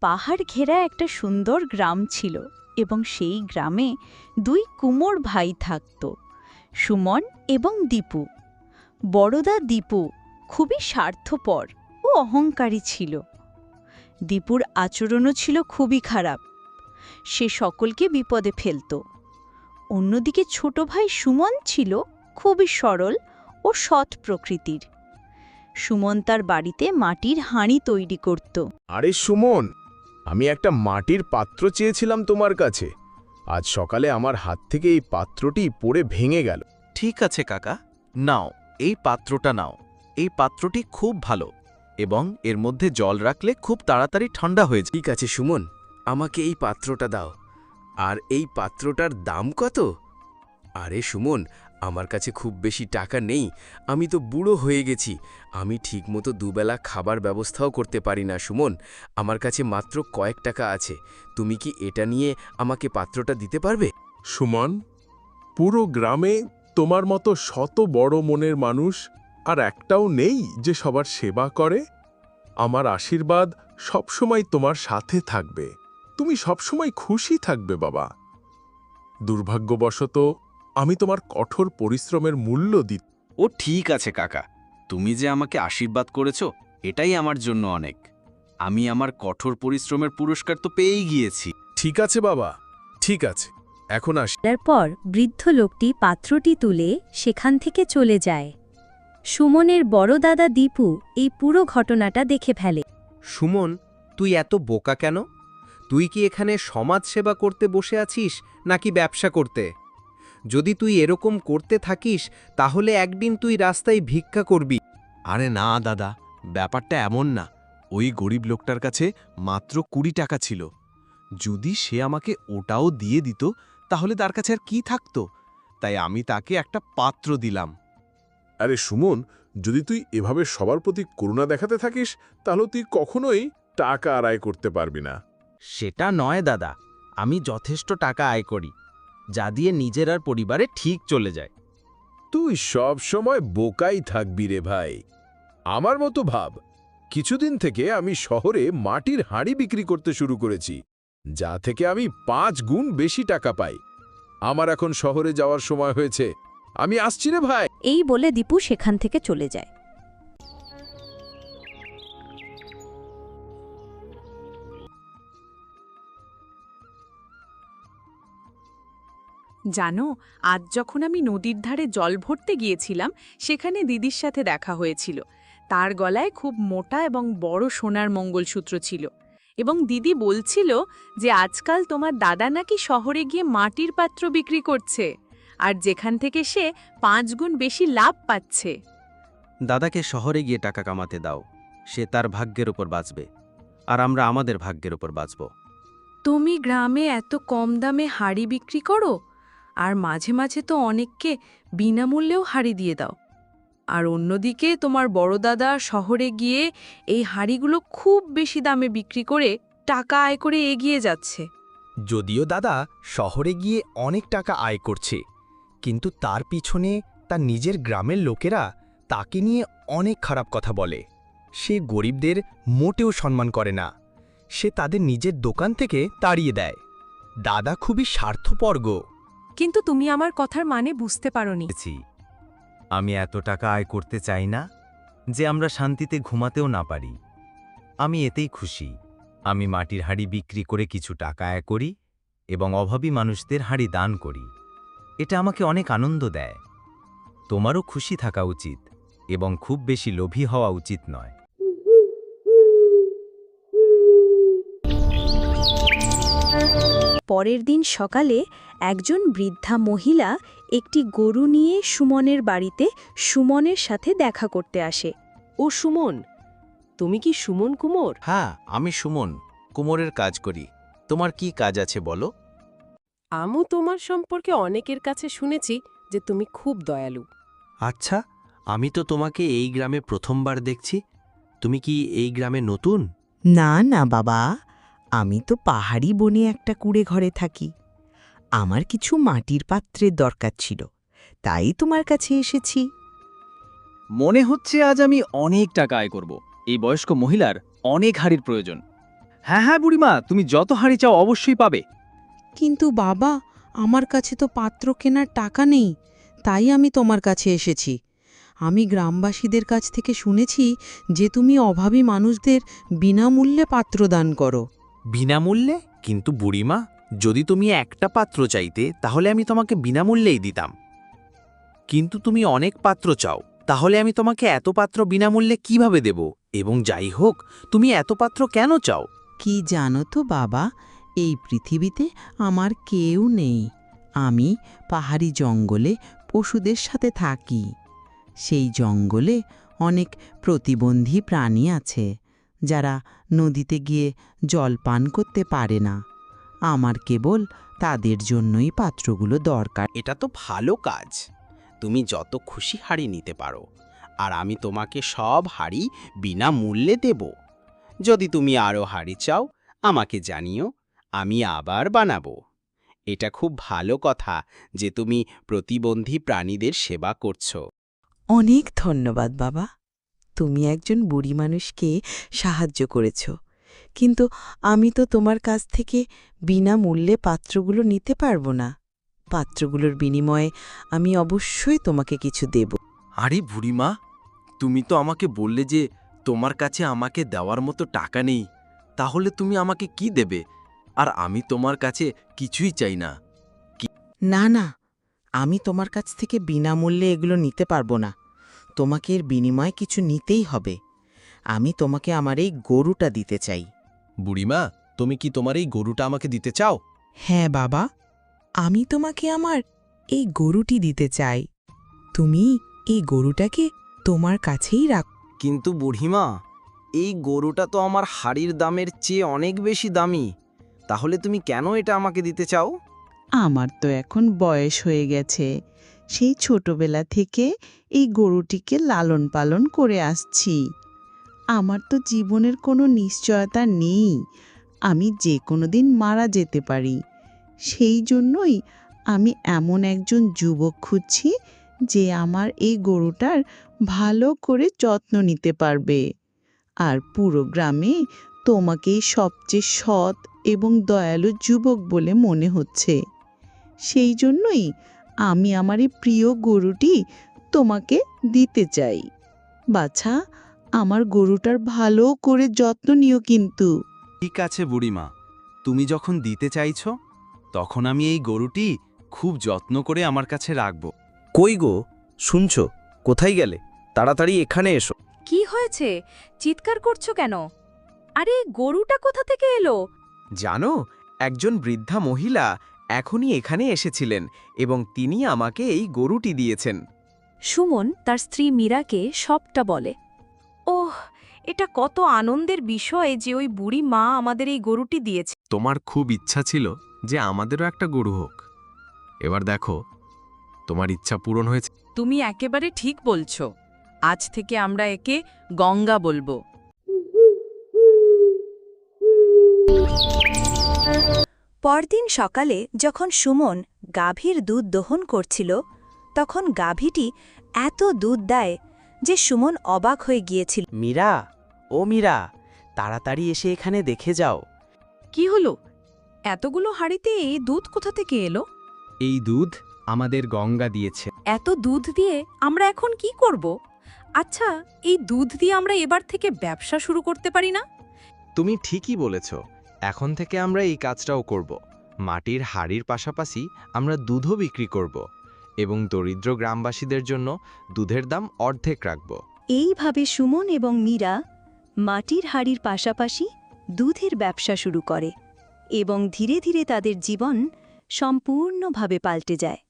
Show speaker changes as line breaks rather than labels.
পাহাড় ঘেরা একটা সুন্দর গ্রাম ছিল এবং সেই গ্রামে দুই কুমোর ভাই থাকত, সুমন এবং দীপু। বড়দা দীপু খুবই স্বার্থপর ও অহংকারী ছিল। দীপুর আচরণও ছিল খুবই খারাপ, সে সকলকে বিপদে ফেলত। অন্যদিকে ছোট ভাই সুমন ছিল খুবই সরল ও সৎ প্রকৃতির। সুমন তার বাড়িতে মাটির হাঁড়ি তৈরি করত।
আরে সুমন, আমি একটা মাটির পাত্র চেয়েছিলাম তোমার কাছে। আজ সকালে আমার হাত থেকে এই পাত্রটি পড়ে ভেঙে গেল।
ঠিক আছে কাকা, নাও, এই পাত্রটা নাও। এই পাত্রটি খুব ভালো এবং এর মধ্যে জল রাখলে খুব তাড়াতাড়ি ঠান্ডা হয়ে যায়।
ঠিক আছে সুমন, আমাকে এই পাত্রটা দাও। আর এই পাত্রটার দাম কত? আরে সুমন, আমার কাছে খুব বেশি টাকা নেই। আমি তো বুড়ো হয়ে গেছি। আমি ঠিকমতো দুবেলা খাবার ব্যবস্থাও করতে পারি না সুমন। আমার কাছে মাত্র কয়েক টাকা আছে। তুমি কি এটা নিয়ে আমাকে পাত্রটা দিতে পারবে?
সুমন, পুরো গ্রামে তোমার মতো শত বড় মনের মানুষ আর একটাও নেই যে সবার সেবা করে। আমার আশীর্বাদ সবসময় তোমার সাথে থাকবে। তুমি সবসময় খুশি থাকবে বাবা। দুর্ভাগ্যবশত আমি তোমার কঠোর পরিশ্রমের মূল্য দিই।
ও ঠিক আছে কাকা, তুমি যে আমাকে আশীর্বাদ করেছো এটাই আমার জন্য অনেক। আমি আমার কঠোর পরিশ্রমের পুরস্কার তো পেয়েই গিয়েছি।
ঠিক আছে বাবা, ঠিক আছে, এখন আসি।
তারপর বৃদ্ধ লোকটি পাত্রটি তুলে সেখান থেকে চলে যায়। সুমনের বড় দাদা দীপু এই পুরো ঘটনাটা দেখে ফেলে।
সুমন, তুই এত বোকা কেন? তুই কি এখানে সমাজ সেবা করতে বসে আছিস নাকি ব্যবসা করতে? যদি তুই এরকম করতে থাকিস তাহলে একদিন তুই রাস্তায় ভিক্ষা করবি।
আরে না দাদা, ব্যাপারটা এমন না। ওই গরিব লোকটার কাছে মাত্র 20 টাকা ছিল। যদি সে আমাকে ওটাও দিয়ে দিত তাহলে তার কাছে আর কি থাকতো। তাই আমি তাকে একটা পাত্র দিলাম।
আরে সুমন, যদি তুই এভাবে সবার প্রতি করুণা দেখাতে থাকিস তাহলে তুই কখনোই টাকা আদায় করতে পারবি না।
সেটা নয় দাদা, আমি যথেষ্ট টাকা আয় করি, যা দিয়ে নিজের আর পরিবারে ঠিক চলে যায়।
তুই সব সময় বোকাই থাকবি রে ভাই। আমার মতো ভাব, কিছুদিন থেকে আমি শহরে মাটির হাঁড়ি বিক্রি করতে শুরু করেছি, যা থেকে আমি 5 গুণ বেশি টাকা পাই। আমার এখন শহরে যাওয়ার সময় হয়েছে, আমি আসছি রে ভাই।
এই বলে দীপু সেখান থেকে চলে যায়।
জানো, আজ যখন আমি নদীর ধারে জল ভরতে গিয়েছিলাম সেখানে দিদির সাথে দেখা হয়েছিল। তার গলায় খুব মোটা এবং বড় সোনার মঙ্গলসূত্র ছিল এবং দিদি বলছিল যে আজকাল তোমার দাদা নাকি শহরে গিয়ে মাটির পাত্র বিক্রি করছে আর যেখান থেকে সে 5 গুণ বেশি লাভ পাচ্ছে।
দাদাকে শহরে গিয়ে টাকা কামাতে দাও, সে তার ভাগ্যের উপর বাঁচবে আর আমরা আমাদের ভাগ্যের উপর বাঁচব।
তুমি গ্রামে এত কম দামে হাড়ি বিক্রি করো আর মাঝে মাঝে তো অনেককে বিনামূল্যেও হাড়ি দিয়ে দাও, আর অন্যদিকে তোমার বড় দাদা শহরে গিয়ে এই হাড়িগুলো খুব বেশি দামে বিক্রি করে টাকা আয় করে এগিয়ে যাচ্ছে।
যদিও দাদা শহরে গিয়ে অনেক টাকা আয় করছে, কিন্তু তার পিছনে তার নিজের গ্রামের লোকেরা তাকে নিয়ে অনেক খারাপ কথা বলে। সে গরিবদের মোটেও সম্মান করে না, সে তাদের নিজের দোকান থেকে তাড়িয়ে দেয়। দাদা খুবই স্বার্থপর গো।
কিন্তু তুমি আমার কথার মানে বুঝতে পারোনি।
আমি এত টাকা আয় করতে চাই না যে আমরা শান্তিতে ঘুমাতেও না পারি। আমি এতেই খুশি। আমি মাটির হাঁড়ি বিক্রি করে কিছু টাকা আয় করি এবং অভাবী মানুষদের হাঁড়ি দান করি। এটা আমাকে অনেক আনন্দ দেয়। তোমারও খুশি থাকা উচিত এবং খুব বেশি লোভী হওয়া উচিত নয়।
পরের দিন সকালে একজন বৃদ্ধা মহিলা একটি গরু নিয়ে সুমনের বাড়িতে সুমনের সাথে দেখা করতে আসে।
ও সুমন, তুমি কি সুমন কুমোর?
হ্যাঁ, আমি সুমন, কুমোরের কাজ করি। তোমার কি কাজ আছে বলো?
আমু তোমার সম্পর্কে অনেকের কাছে শুনেছি যে তুমি খুব দয়ালু।
আচ্ছা, আমি তো তোমাকে এই গ্রামে প্রথমবার দেখছি। তুমি কি এই গ্রামে নতুন?
না না বাবা, আমি তো পাহাড়ি বনে একটা কুড়ে ঘরে থাকি। আমার কিছু মাটির পাত্রের দরকার ছিল, তাই তোমার কাছে এসেছি।
মনে হচ্ছে আজ আমি অনেক টাকা আয় করব। এই বয়স্ক মহিলার অনেক হাড়ির প্রয়োজন।
হ্যাঁ হ্যাঁ বুড়িমা, তুমি যত হাঁড়ি চাও অবশ্যই পাবে।
কিন্তু বাবা, আমার কাছে তো পাত্র কেনার টাকা নেই, তাই আমি তোমার কাছে এসেছি। আমি গ্রামবাসীদের কাছ থেকে শুনেছি যে তুমি অভাবী মানুষদের বিনামূল্যে পাত্র দান করো।
বিনামূল্যে? কিন্তু বুড়িমা, যদি তুমি একটা পাত্র চাইতে তাহলে আমি তোমাকে বিনামূল্যেই দিতাম। কিন্তু তুমি অনেক পাত্র চাও, তাহলে আমি তোমাকে এত পাত্র বিনামূল্যে কিভাবে দেব? এবং যাই হোক, তুমি এত পাত্র কেন চাও?
কি জানো তো বাবা, এই পৃথিবীতে আমার কেউ নেই। আমি পাহাড়ি জঙ্গলে পশুদের সাথে থাকি। সেই জঙ্গলে অনেক প্রতিবন্ধী প্রাণী আছে, যারা নদীতে গিয়ে জল পান করতে পারে না। আমার কেবল তাদের জন্যই পাত্রগুলো দরকার।
এটা তো ভালো কাজ। তুমি যত খুশি হাঁড়ি নিতে পারো, আর আমি তোমাকে সব হাঁড়ি বিনামূল্যে দেব। যদি তুমি আরও হাঁড়ি চাও আমাকে জানিও, আমি আবার বানাবো। এটা খুব ভালো কথা যে তুমি প্রতিবন্ধী প্রাণীদের সেবা করছো।
অনেক ধন্যবাদ বাবা, তুমি একজন বুড়ি মানুষকে সাহায্য করেছ। কিন্তু আমি তো তোমার কাছ থেকে বিনামূল্যে পাত্রগুলো নিতে পারবো না। পাত্রগুলোর বিনিময়ে আমি অবশ্যই তোমাকে কিছু দেব।
আরে বুড়িমা, তুমি তো আমাকে বললে যে তোমার কাছে আমাকে দেওয়ার মতো টাকা নেই, তাহলে তুমি আমাকে কি দেবে? আর আমি তোমার কাছে কিছুই চাই না।
না না, আমি তোমার কাছ থেকে বিনামূল্যে এগুলো নিতে পারবো না। তোমাকে এর বিনিময়ে কিছু নিতেই হবে। আমি তোমাকে আমার এই গরুটা দিতে চাই।
বুড়িমা, তুমি কি তোমার এই গরুটা আমাকে দিতে চাও?
হ্যাঁ বাবা, আমি তোমাকে আমার এই গরুটি দিতে চাই। তুমি এই গরুটাকে তোমার কাছেই রাখ।
কিন্তু বুড়িমা, এই গরুটা তো আমার হাড়ির দামের চেয়ে অনেক বেশি দামি। তাহলে তুমি কেন এটা আমাকে দিতে চাও?
আমার তো এখন বয়স হয়ে গেছে। সেই ছোটবেলা থেকে এই গরুটিকে লালন পালন করে আসছি। আমার তো জীবনের কোনো নিশ্চয়তা নেই, আমি যে কোনো দিন মারা যেতে পারি। সেই জন্যই আমি এমন একজন যুবক খুঁজছি যে আমার এই গরুটার ভালো করে যত্ন নিতে পারবে। আর পুরো গ্রামে তোমাকেই সবচেয়ে সৎ এবং দয়ালু যুবক বলে মনে হচ্ছে। সেই জন্যই আমি আমার এই প্রিয় গরুটি তোমাকে দিতে চাই। বাছা, আমার গরুটার ভালো করে যত্ন নিও কিন্তু।
ঠিক আছে বুড়িমা, তুমি যখন দিতে চাইছো, তখন আমি এই গরুটি খুব যত্ন করে আমার কাছে রাখব।
কই গো, শুনছো? কোথায় গেলে? তাড়াতাড়ি এখানে এসো।
কি হয়েছে? চিৎকার করছো কেন? আরে গরুটা কোথা থেকে এলো?
জানো, একজন বৃদ্ধা মহিলা এখনই এখানে এসেছিলেন এবং তিনি আমাকে এই গরুটি দিয়েছেন।
সুমন তার স্ত্রী মীরাকে সবটা বলে। ওহ, এটা কত আনন্দের বিষয় যে ওই বুড়ি মা আমাদের এই গরুটি দিয়েছে।
তোমার খুব ইচ্ছা ছিল যে আমাদেরও একটা গরু হোক। এবার দেখো, তোমার ইচ্ছা পূরণ হয়েছে।
তুমি একেবারে ঠিক বলছো। আজ থেকে আমরা একে গঙ্গা বলবো।
পরদিন সকালে যখন সুমন গাভীর দুধ দহন করছিল, তখন গাভীটি এত দুধ দেয় যে সুমন অবাক হয়ে গিয়েছিল।
মীরা, ও মীরা, তাড়াতাড়ি এসে এখানে দেখে যাও।
কি হলো? এতগুলো হাঁড়িতে এই দুধ কোথা থেকে এলো?
এই দুধ আমাদের গঙ্গা দিয়েছে।
এত দুধ দিয়ে আমরা এখন কি করব? আচ্ছা, এই দুধ দিয়ে আমরা এবার থেকে ব্যবসা শুরু করতে পারি না?
তুমি ঠিকই বলেছ, এখন থেকে আমরা এই কাজটাও করব। মাটির হাড়ির পাশাপাশি আমরা দুধও বিক্রি করব এবং দরিদ্র গ্রামবাসীদের জন্য দুধের দাম অর্ধেক রাখব।
এইভাবে সুমন এবং মীরা মাটির হাড়ির পাশাপাশি দুধের ব্যবসা শুরু করে এবং ধীরে ধীরে তাদের জীবন সম্পূর্ণভাবে পাল্টে যায়।